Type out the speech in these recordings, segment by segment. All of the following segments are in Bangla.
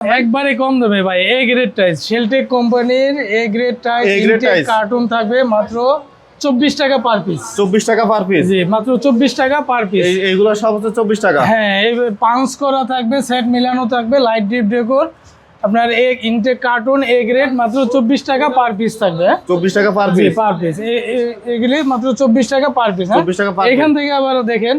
একবারে কম দেবে ভাই। এ গ্রেড টাইস, শেলটেক কোম্পানির A grade tiles intact carton থাকবে মাত্র 24 টাকা পার পিস। 24 টাকা পার পিস? জি, মাত্র 24 টাকা পার পিস। এইগুলো সব হচ্ছে 24 টাকা? হ্যাঁ, এই পাঞ্চ করা থাকবে, সেট মিলানো থাকবে, লাইট ডিপ ডেকোর। আপনার এক ইনটেক কার্টুন এ গ্রেড মাত্র 24 টাকা পার পিস থাকবে। 24 টাকা পার পিস? পার পিস এগুলি মাত্র 24 টাকা পার পিস। 24 টাকা পার পিস। এখান থেকে আবার দেখেন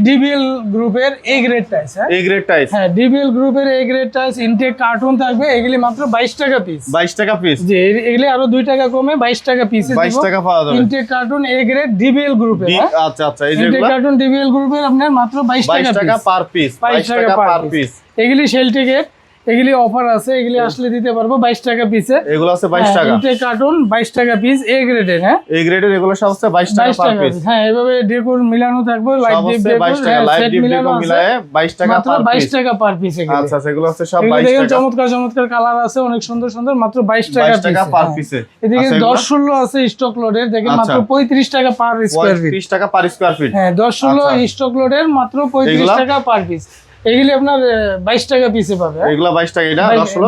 ডিবিএল গ্রুপের A grade tiles. A grade টাইস? হ্যাঁ, ডিবিএল গ্রুপের A grade tiles intact carton থাকবে, এগুলি মাত্র 22 টাকা পিস। 22 টাকা পিস? জি, এগুলি আরো 2 টাকা কমে 22 টাকা পিস। 22 টাকা পাওয়া যাবে intact carton A grade DBL গ্রুপের। আচ্ছা আচ্ছা, এই যে ইনটেক কার্টুন ডিবিএল গ্রুপের আপনার মাত্র 22 টাকা পার পিস। 22 টাকা পার পিস। এগুলি শেলটেকের, এগুলি অফার আছে, এগুলি আসলে দিতে পারবো 22 টাকা পিসে। এগুলো আছে 22 টাকা? ইনটেক কার্টুন 22 টাকা পিস এ গ্রেডের। হ্যাঁ, এ গ্রেডের এগুলো সব হচ্ছে 22 টাকা পার পিস। হ্যাঁ, এভাবে ডেকোর মিলানো থাকবে, light deep decor, light deep decor মিলায়ে 22 টাকা পার পিস। 22 টাকা পার পিস এগুলো। আচ্ছা, সেগুলো হচ্ছে সব 22 টাকা। চমৎকার চমৎকার কালার আছে, অনেক সুন্দর সুন্দর, মাত্র 22 টাকা পার পিসে। এদিকে 10-16 আছে স্টক লোডের, দেখেন মাত্র 35 টাকা পার স্কয়ার ফিট। 35 টাকা পার স্কয়ার ফিট? হ্যাঁ, 10-16 স্টক লোডের মাত্র 35 টাকা পার পিস। এগুলি আপনার 22 টাকা পিসে পাবে। এগুলা 22 টাকা? এটা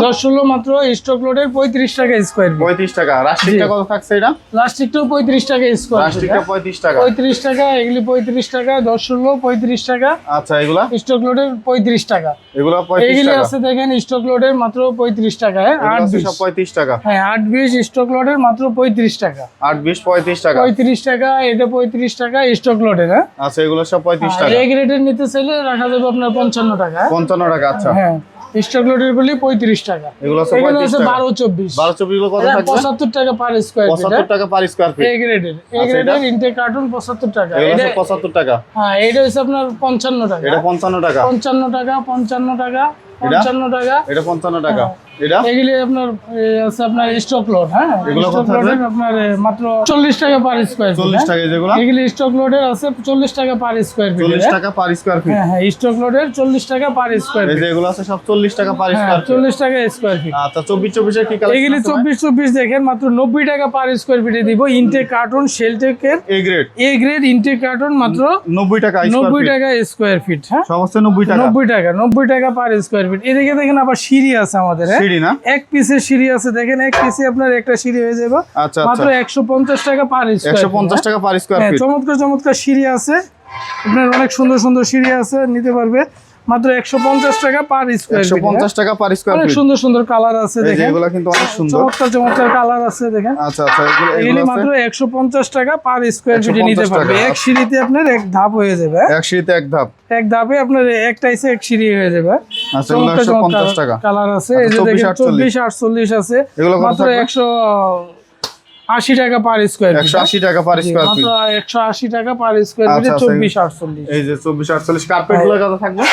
10-16 মাত্র স্টক লোডের 35 টাকা স্কয়ার ফিট। 35 টাকা। রাস্টিকটা কত থাকছে এটা? রাস্টিকটাও 35 টাকা স্কয়ার ফিট। রাস্টিকটা 35 টাকা? 35 টাকা, এগুলি 35 টাকা, 10-16 35 টাকা। আচ্ছা, এগুলা স্টক লোডের 35 টাকা। এগুলা 35 টাকা? এগুলি আছে দেখেন স্টক লোডের মাত্র 35 টাকা। হ্যাঁ, 8-20 সব 35 টাকা? হ্যাঁ, 8-20 স্টক লোডের মাত্র 35 টাকা। 8-20 35 টাকা? 35 টাকা, এটা 35 টাকা স্টক লোডের। হ্যাঁ, আচ্ছা, এগুলো সব 35 টাকা। এ গ্রেডের নিতে চাইলে রাখা যাবে আপনার 55 টাকা। 55 টাকা? আচ্ছা, হ্যাঁ, স্টক লোডের গুলি 35 টাকা। এগুলো আছে 35 টাকা? 12-24 গুলো কত থাকবে? 75 টাকা পার স্কয়ার ফিট। 75 টাকা পার স্কয়ার ফিট? এ গ্রেডের ইনটেক কার্টুন 75 টাকা। এগুলো 75 টাকা? হ্যাঁ, এটা হচ্ছে আপনার 55 টাকা। এটা 55 টাকা? 55 টাকা, 55 টাকা, 55 টাকা। এটা 55 টাকা? এটা এগুলি আপনার আছে আপনার স্টক লোড। হ্যাঁ, এগুলো স্টক লোডের আপনার মাত্র 40 টাকা পার স্কয়ার ফিট। 40 টাকা যেগুলো? এগুলি স্টক লোডের আছে 40 টাকা পার স্কয়ার ফিট। 40 টাকা পার স্কয়ার ফিট? হ্যাঁ, স্টক লোডের 40 টাকা পার স্কয়ার এই ফিট। যে এগুলো আছে সব 40 টাকা পার স্কয়ার ফিট? 40 টাকা স্কয়ার ফিট। আচ্ছা, 24-24 এর কি কালেকশন? এগুলি 24-24 দেখেন মাত্র 90 টাকা পার স্কয়ার ফিটে দিব। ইনটেক কার্টুন শেলটেকের এ গ্রেড ইনটেক কার্টুন মাত্র 90 টাকা 90 টাকা স্কয়ার ফিট। হ্যাঁ, সমস্ত 90 টাকা? 90 টাকা পার স্কয়ার ফিট। এদিকে দেখেন আবার সিঁড়ি আছে আমাদের। সিঁড়ি না? এক পিসের সিঁড়ি আছে, দেখেন এক পিসে আপনার একটা সিঁড়ি হয়ে যাবে। আচ্ছা, মাত্র 150 টাকা পার স্কয়ার। 150 টাকা পার স্কয়ার ফিট? চমৎকার চমৎকার সিঁড়ি আছে আপনার, অনেক সুন্দর সুন্দর সিঁড়ি আছে, নিতে পারবে মাত্র 150 টাকা পার স্কয়ার ফিট। 150 টাকা পার স্কয়ার ফিট? অনেক সুন্দর সুন্দর কালার আছে দেখেন, এগুলো কিন্তু অনেক সুন্দর, চমৎকার চমৎকার কালার আছে দেখেন। আচ্ছা আচ্ছা, এগুলি মাত্র 150 টাকা পার স্কয়ার ফিটে নিতে পারবে। এক সিঁড়িতে আপনার এক ধাপ হয়ে যাবে। এক সিঁড়িতে এক ধাপ? এক ধাপে আপনার একটা এসে এক সিঁড়ি হয়ে যাবে। আচ্ছা, এগুলো 150 টাকা? কালার আছে এই যে দেখেন 24-48 আছে, এগুলো মাত্র 180 টাকা পার স্কয়ার ফিট। 180 টাকা পার স্কয়ার ফিট? মাত্র 180 টাকা পার স্কয়ার ফিটে 24-48। এই যে 24-48 কার্পেট গুলো কত থাকবে?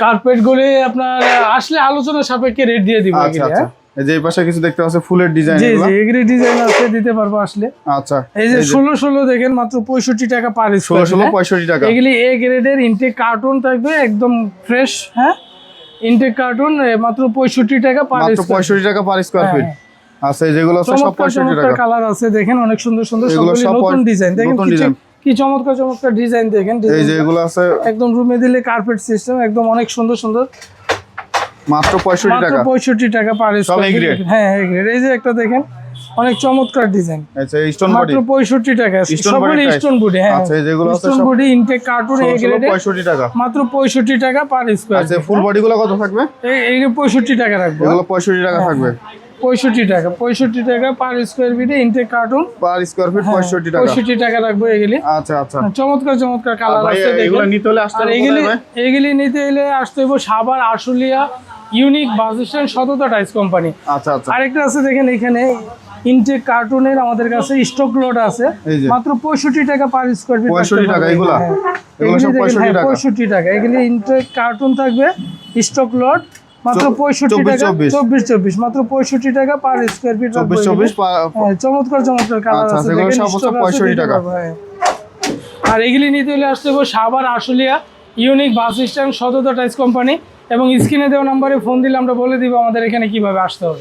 কার্পেট গুলো আপনার আসলে আলোচনা সাপেক্ষে রেট দিয়ে দিব। আচ্ছা আচ্ছা, এই যে এই পাশে কিছু দেখতে পাচ্ছি ফুলের ডিজাইন, জি জি, এগুলি ডিজাইন আছে, দিতে পারবো আসলে। আচ্ছা, এই যে 16 দেখেন মাত্র 65 টাকা পার স্কয়ার। 65 টাকা? এগুলি এ গ্রেডের ইনটেক কার্টুন থাকবে, একদম ফ্রেশ। হ্যাঁ, ইনটেক কার্টুন মাত্র 65 টাকা পার স্কয়ার। মাত্র 65 টাকা পার স্কয়ার ফিট? আচ্ছা, এই যেগুলো আছে সব 65 টাকা? কালার আছে দেখেন, অনেক সুন্দর সুন্দর, সবগুলো নতুন ডিজাইন। দেখেন কি চমৎকার চমৎকার ডিজাইন দেখেন। এই যে এগুলো আছে একদম রুমে দিলে কার্পেট সিস্টেম, একদম অনেক সুন্দর সুন্দর। মাত্র 65 টাকা? মাত্র 65 টাকা পার স্কয়ার। হ্যাঁ, এই গ্রেড। এই যে একটা দেখেন, অনেক চমৎকার ডিজাইন। আচ্ছা, স্টোন বডি? মাত্র 65 টাকা, সবগুলো স্টোন বডি। হ্যাঁ, আচ্ছা, এই যেগুলো আছে স্টোন বডি ইনটেক কার্টুন এ গ্রেডে 65 টাকা? মাত্র 65 টাকা পার স্কয়ার। আচ্ছা, ফুল বডি গুলো কত থাকবে? এই 65 টাকা রাখবো। এগুলো 65 টাকা থাকবে? 65 টাকা পার স্কয়ার ফিটে intact carton per square feet 65 টাকা? 65 টাকা রাখবো এগুলি। আচ্ছা আচ্ছা, চমৎকার চমৎকার কালার আছে দেখুন। এগুলো নিতে হলে আসতে হবে? এগুলি নিতে হলে আসতে হবে Savar Ashulia unique bus stand, সততা টাইস কোম্পানি। আচ্ছা আচ্ছা, আরেকটা আছে দেখেন এখানে ইনটেক কার্টুনের আমাদের কাছে স্টক লোড আছে, মাত্র 65 টাকা পার স্কয়ার ফিট। 65 টাকা? এগুলো সব 65 টাকা? 65 টাকা। এগুলি ইনটেক কার্টুন থাকবে, স্টক লোড মাত্র 65 টাকা। 24-24 মাত্র 65 টাকা পার স্কয়ার ফিট। 24-24 চমৎকার চমৎকার কালার আছে দেখেন, সব 65 টাকা। আর এগুলি নিতে হলে আসতে হবে Savar Ashulia unique bus stand, সততা টাইস কোম্পানি। এবং স্ক্রিনে দেওয়া নম্বরে ফোন দিলে আমরা বলে দিব আমাদের এখানে কিভাবে আসতে হবে।